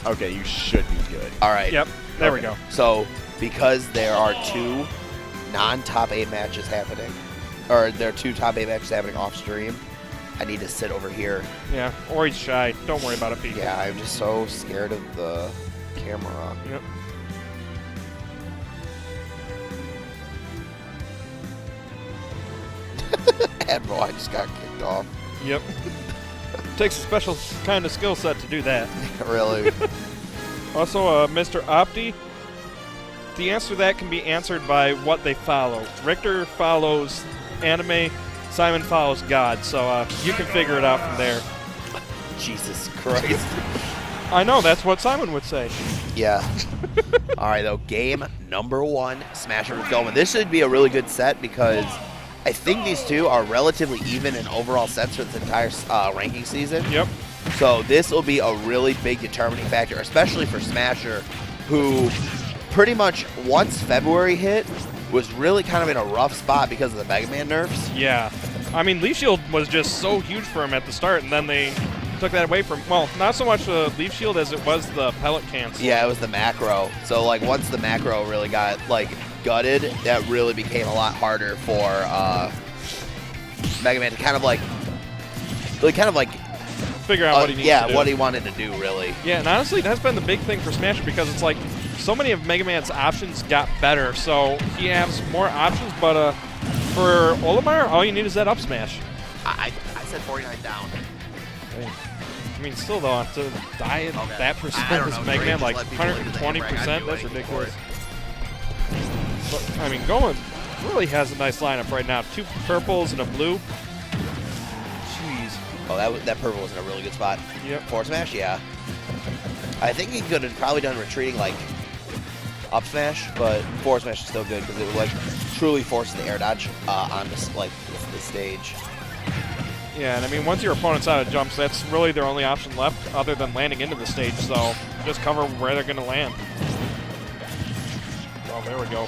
Okay, you should be good. All right. Yep. There we go. So, because there are 2 non-top 8 matches happening, or there are 2 top 8 matches happening off stream, I need to sit over here. Yeah, or he's shy. Don't worry about it, Pete. Yeah, I'm just so scared of the camera. Yep. Admiral, I just got kicked off. Yep. Takes a special kind of skill set to do that. Really? Also, Mr. Opti, the answer to that can be answered by what they follow. Richter follows anime, Simon follows God, so you can figure it out from there. Jesus Christ. I know, that's what Simon would say. Yeah. All right, though, game number 1, Smasher with Goma. This should be a really good set because I think these 2 are relatively even in overall sets for this entire ranking season. Yep. So this will be a really big determining factor, especially for Smasher, who pretty much once February hit was really kind of in a rough spot because of the Mega Man nerfs. Yeah. I mean, Leaf Shield was just so huge for him at the start, and then they took that away from, well, not so much the Leaf Shield as it was the pellet cancel. Yeah, it was the macro. So, like, once the macro really got, like, gutted, that really became a lot harder for Mega Man to kind of, like, figure out what he needs to do. what he wanted to do, really. Yeah, and honestly, that's been the big thing for Smasher because it's like so many of Mega Man's options got better, so he has more options, but for Olimar, all you need is that up smash. I said 49 down. I mean, still, though, to die at that percent as Mega Man, like 120%, that's ridiculous. But, I mean, Goma really has a nice lineup right now. 2 purples and a blue. Jeez. Oh, that purple was in a really good spot. Yep. Forward smash, yeah. I think he could have probably done retreating like up smash, but forward smash is still good because it would like truly force the air dodge on this the stage. Yeah, and I mean, once your opponent's out of jumps, that's really their only option left other than landing into the stage, so just cover where they're going to land. Oh, there we go.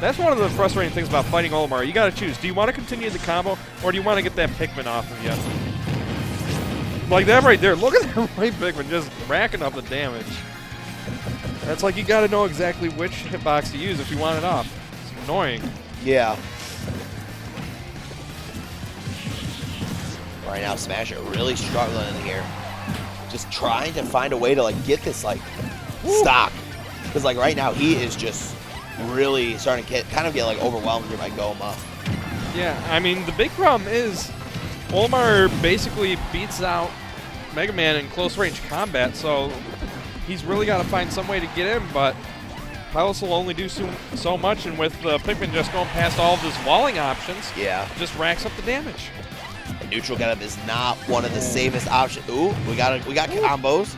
That's one of the frustrating things about fighting Olimar. You got to choose. Do you want to continue the combo, or do you want to get that Pikmin off of you? Like that right there. Look at that right Pikmin just racking up the damage. That's like you got to know exactly which hitbox to use if you want it off. It's annoying. Yeah. Right now, Smasher really struggling in here. Just trying to find a way to like get this like stock. Because like right now he is just really starting to kind of get like overwhelmed here by Goma. Yeah, I mean the big problem is Olimar basically beats out Mega Man in close range combat, so he's really got to find some way to get in, but Pilots will only do so much, and with Pikmin just going past all of his walling options, yeah, just racks up the damage. And neutral getup is not one of the safest options. Ooh, we got combos.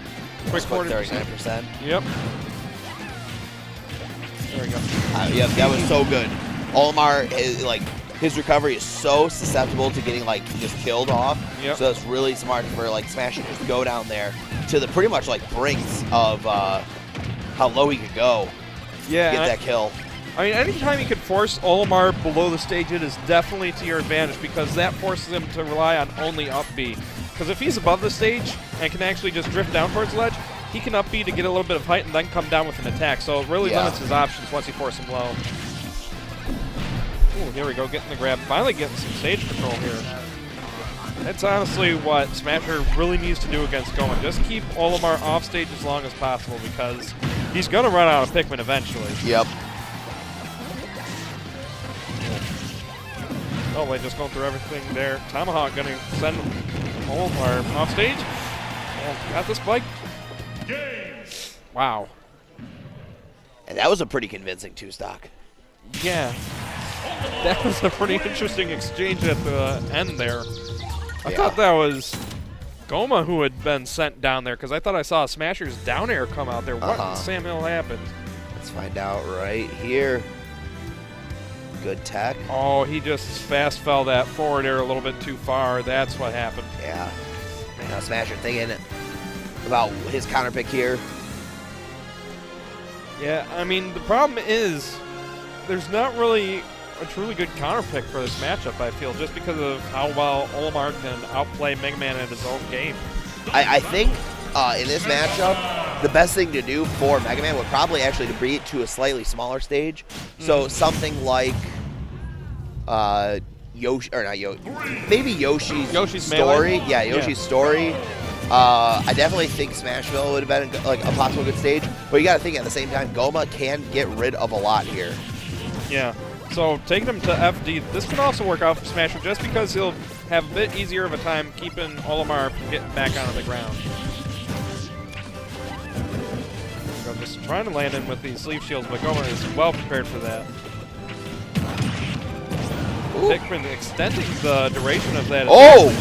Quick 39%. Yep. There we go. Yep, that was so good. Olimar is like his recovery is so susceptible to getting like just killed off. Yep. So it's really smart for like Smasher to just go down there to the pretty much like brinks of how low he could go. Yeah. Get that kill. I mean, anytime you can force Olimar below the stage, it is definitely to your advantage because that forces him to rely on only up B. Because if he's above the stage and can actually just drift down towards the ledge, he can up B to get a little bit of height and then come down with an attack. So it really limits his options once you force him low. Ooh, here we go, getting the grab. Finally getting some stage control here. That's honestly what Smasher really needs to do against Goma. Just keep Olimar off stage as long as possible because he's going to run out of Pikmin eventually. Yep. Oh, wait, just going through everything there. Tomahawk going to send Olimar off stage. Oh, got this bike. Wow. And that was a pretty convincing two-stock. Yeah. That was a pretty interesting exchange at the end there. I thought that was Goma who had been sent down there because I thought I saw Smasher's down air come out there. What in Sam Hill happened? Let's find out right here. Good tech. Oh, he just fast fell that forward air a little bit too far. That's what happened. Yeah. Now Smasher thinking about his counter pick here. Yeah, I mean, the problem is there's not really a truly good counter pick for this matchup, I feel, just because of how well Olimar can outplay Mega Man at his own game. I think in this matchup, the best thing to do for Mega Man would probably actually to bring it to a slightly smaller stage. So something like Yoshi, or not Yoshi, maybe Yoshi's Story. Melee? Yeah, Yoshi's Story. I definitely think Smashville would have been like a possible good stage, but you got to think at the same time, Goma can get rid of a lot here. Yeah. So taking him to FD, this can also work out for Smasher just because he'll have a bit easier of a time keeping Olimar from getting back onto the ground. So I'm just trying to land in with these sleeve shields, but Goma is well prepared for that. Pikmin extending the duration of that. Oh!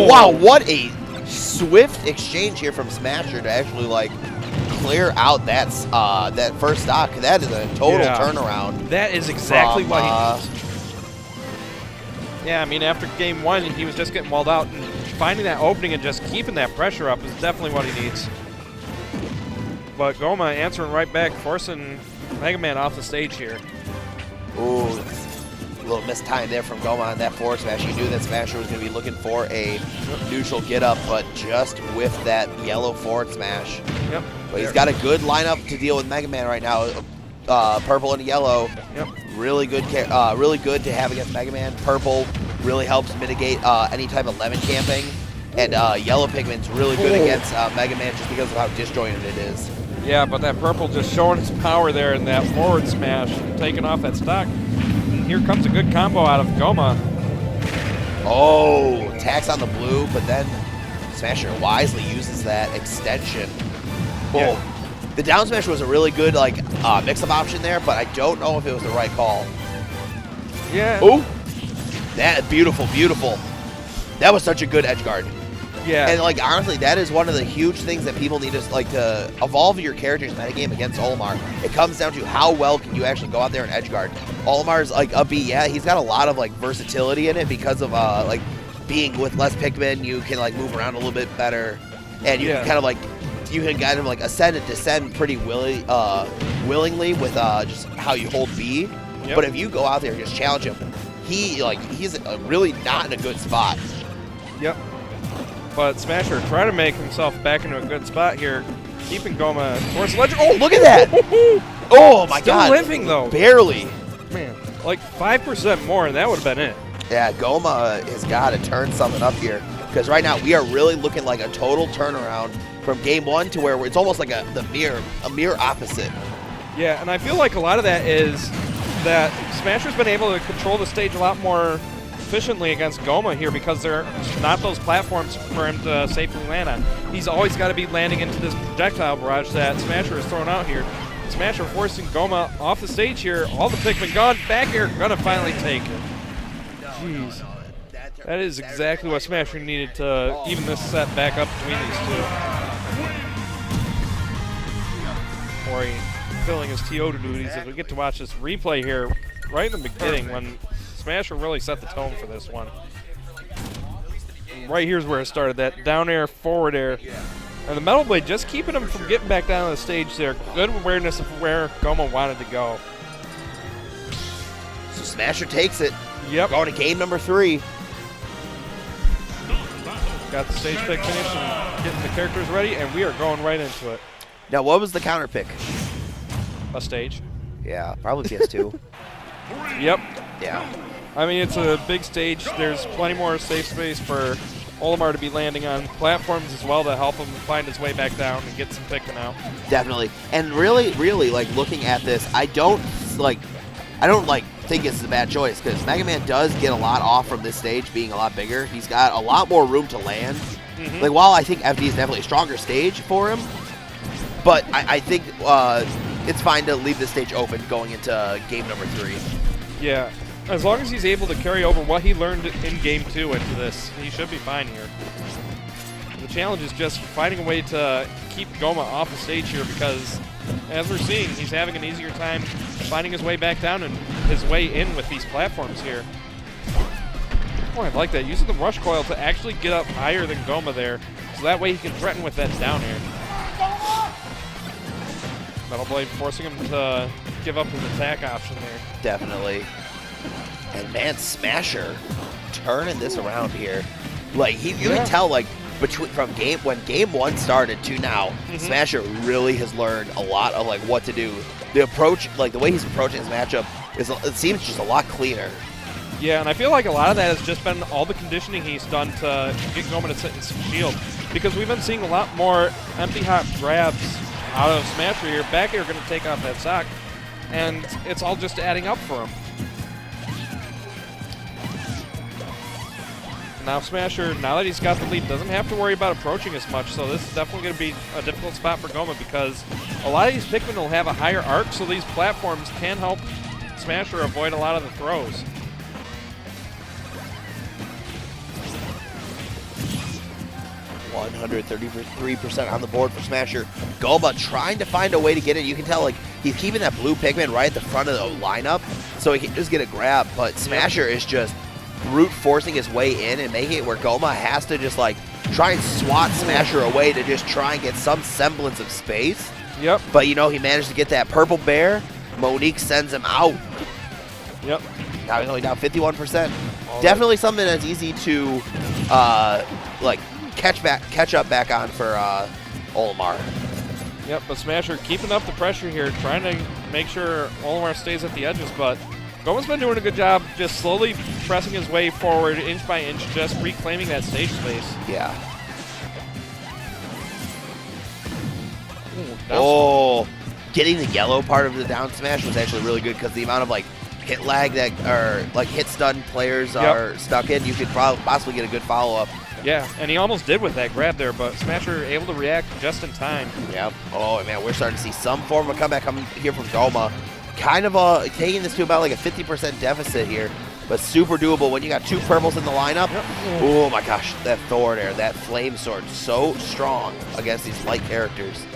Wow, what a swift exchange here from Smasher to actually like clear out that that first stock. That is a total turnaround. That is exactly what he needs. Yeah, I mean, after game one, he was just getting walled out, and finding that opening and just keeping that pressure up is definitely what he needs. But Goma answering right back, forcing Mega Man off the stage here. Ooh, a little mistime there from Goma on that forward smash. You knew that Smasher was going to be looking for a neutral get-up, but just with that yellow forward smash. Yep. But he's got a good lineup to deal with Mega Man right now. Purple and yellow. Yep. Really good to have against Mega Man. Purple really helps mitigate any type of lemon camping. And yellow Pikmin's really good against Mega Man just because of how disjointed it is. Yeah, but that purple just showing its power there in that forward smash, taking off that stock. And here comes a good combo out of Goma. Oh, attacks on the blue, but then Smasher wisely uses that extension. Oh, Yeah. the down smash was a really good like mix-up option there, but I don't know if it was the right call. Yeah. Oh, that beautiful, beautiful. That was such a good edge guard. Yeah. And like honestly, that is one of the huge things that people need to evolve your character's metagame against Olimar. It comes down to how well can you actually go out there and edge guard. Olimar's like a B, yeah, he's got a lot of like versatility in it because of like being with less Pikmin, you can like move around a little bit better, and you can kind of like you can kind of like ascend and descend pretty willingly with just how you hold B. Yep. But if you go out there and just challenge him, he's really not in a good spot. Yep. But Smasher trying to make himself back into a good spot here, keeping Goma towards the ledge. Oh, look at that! Oh my God! Still living though. Barely. Man, like 5% more, and that would have been it. Yeah, Goma has got to turn something up here because right now we are really looking like a total turnaround from game one to where it's almost like a mirror opposite. Yeah, and I feel like a lot of that is that Smasher's been able to control the stage a lot more efficiently against Goma here because there are not those platforms for him to safely land on. He's always got to be landing into this projectile barrage that Smasher is throwing out here. Smasher forcing Goma off the stage here. All the Pikmin gone. Back air gonna finally take it. Jeez. That is exactly what Smasher needed to even this set back up between these two. Or filling his TO duties as we get to watch this replay here right in the beginning when Smasher really set the tone for this one. And right here's where it started, that down air, forward air. And the Metal Blade just keeping him from getting back down on the stage there. Good awareness of where Goma wanted to go. So Smasher takes it. Yep. Going to game number 3. Got the stage pick finished and getting the characters ready, and we are going right into it. Now, what was the counter pick? A stage. Yeah, probably PS2. Yep. Yeah. I mean, it's a big stage. There's plenty more safe space for Olimar to be landing on platforms as well to help him find his way back down and get some Pikmin out. Definitely. And really, like looking at this, I don't think it's a bad choice because Mega Man does get a lot off from this stage being a lot bigger. He's got a lot more room to land. Like while I think FD is definitely a stronger stage for him, but I think it's fine to leave the stage open going into game number 3. Yeah. As long as he's able to carry over what he learned in Game 2 into this, he should be fine here. The challenge is just finding a way to keep Goma off the stage here because, as we're seeing, he's having an easier time finding his way back down and his way in with these platforms here. Oh, I like that. Using the rush coil to actually get up higher than Goma there, so that way he can threaten with that down air. Metal Blade forcing him to give up his attack option there. Definitely. And man, Smasher turning this around here. Like you can tell, like when game 1 started to now, Smasher really has learned a lot of like what to do. The approach, like the way he's approaching his matchup, it seems just a lot cleaner. Yeah, and I feel like a lot of that has just been all the conditioning he's done to get Goma to sit in some shield. Because we've been seeing a lot more empty hop grabs out of Smasher here. Back air going to take off that sock, and it's all just adding up for him. Now Smasher, now that he's got the lead, doesn't have to worry about approaching as much, so this is definitely going to be a difficult spot for Goma because a lot of these Pikmin will have a higher arc, so these platforms can help Smasher avoid a lot of the throws. %133% on the board for Smasher. Goma trying to find a way to get it. You can tell like he's keeping that blue Pikmin right at the front of the lineup so he can just get a grab, but Smasher is just brute forcing his way in and making it where Goma has to just like try and swat Smasher away to just try and get some semblance of space. Yep. But you know, he managed to get that purple bear. Monique sends him out. Yep. Now he's only down 51%. Definitely something that's easy to like catch up back on for Olimar. Yep, but Smasher keeping up the pressure here, trying to make sure Olimar stays at the edges, but Goma's been doing a good job just slowly pressing his way forward inch by inch, just reclaiming that stage space. Yeah. Ooh, oh, getting the yellow part of the down smash was actually really good because the amount of like hit lag that or like hit stun players are stuck in, you could possibly get a good follow up. Yeah, and he almost did with that grab there, but Smasher able to react just in time. Yep. Oh man, we're starting to see some form of a comeback coming here from Goma. Kind of taking this to about like a 50% deficit here, but super doable when you got 2 purples in the lineup. Yep. Oh my gosh, that Thor there, that flame sword, so strong against these light characters.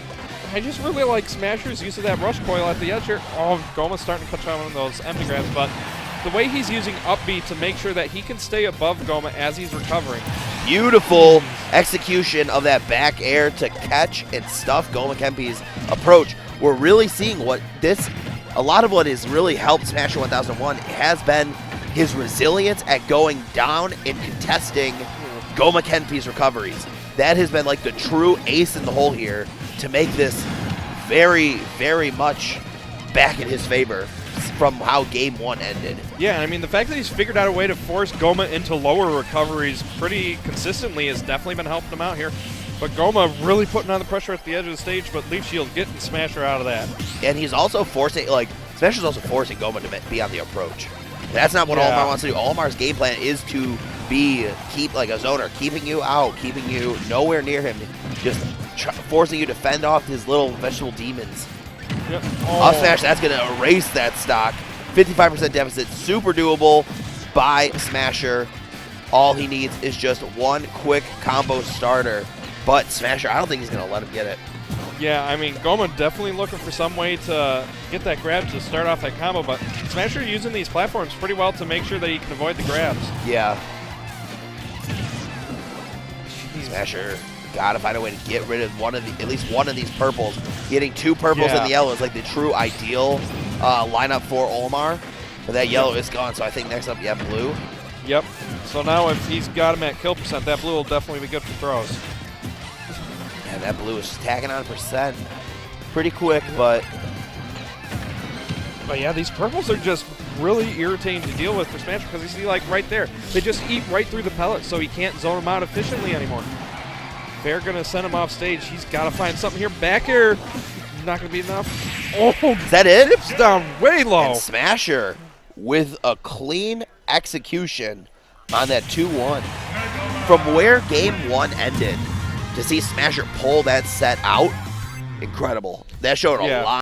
I just really like Smasher's use of that rush coil at the edge here. Oh, Goma's starting to catch on one of those empty grabs, but the way he's using up B to make sure that he can stay above Goma as he's recovering. Beautiful execution of that back air to catch and stuff Gomakenpi's approach. We're really seeing what a lot of what has really helped Smasher 1001 has been his resilience at going down and contesting Gomakenpi's recoveries. That has been like the true ace in the hole here to make this very, very much back in his favor from how game 1 ended. Yeah, I mean, the fact that he's figured out a way to force Goma into lower recoveries pretty consistently has definitely been helping him out here. But Goma really putting on the pressure at the edge of the stage, but Leaf Shield getting Smasher out of that. And he's also forcing, like, Smasher's also forcing Goma to be on the approach. That's not what Olimar wants to do. Olimar's game plan is to keep like a zoner, keeping you out, keeping you nowhere near him, just forcing you to fend off his little vegetable demons. Yep. Up smash, that's going to erase that stock. 55% deficit, super doable by Smasher. All he needs is just one quick combo starter. But Smasher, I don't think he's going to let him get it. Yeah, I mean, Goma definitely looking for some way to get that grab to start off that combo, but Smasher using these platforms pretty well to make sure that he can avoid the grabs. Yeah. Smasher gotta find a way to get rid of at least one of these purples. Getting 2 purples and the yellow is like the true ideal lineup for Olimar. But that yellow is gone, so I think next up you have blue. Yep. So now if he's got him at kill percent, that blue will definitely be good for throws. Yeah, that blue is tagging on percent pretty quick, but yeah, these purples are just really irritating to deal with for Smasher because you see, like, right there, they just eat right through the pellets, so he can't zone them out efficiently anymore. They're going to send him off stage. He's got to find something here. Back air, not going to be enough. Oh, is that it? Dips down way low. And Smasher with a clean execution on that 2-1. From where game 1 ended, to see Smasher pull that set out, incredible. That showed a lot.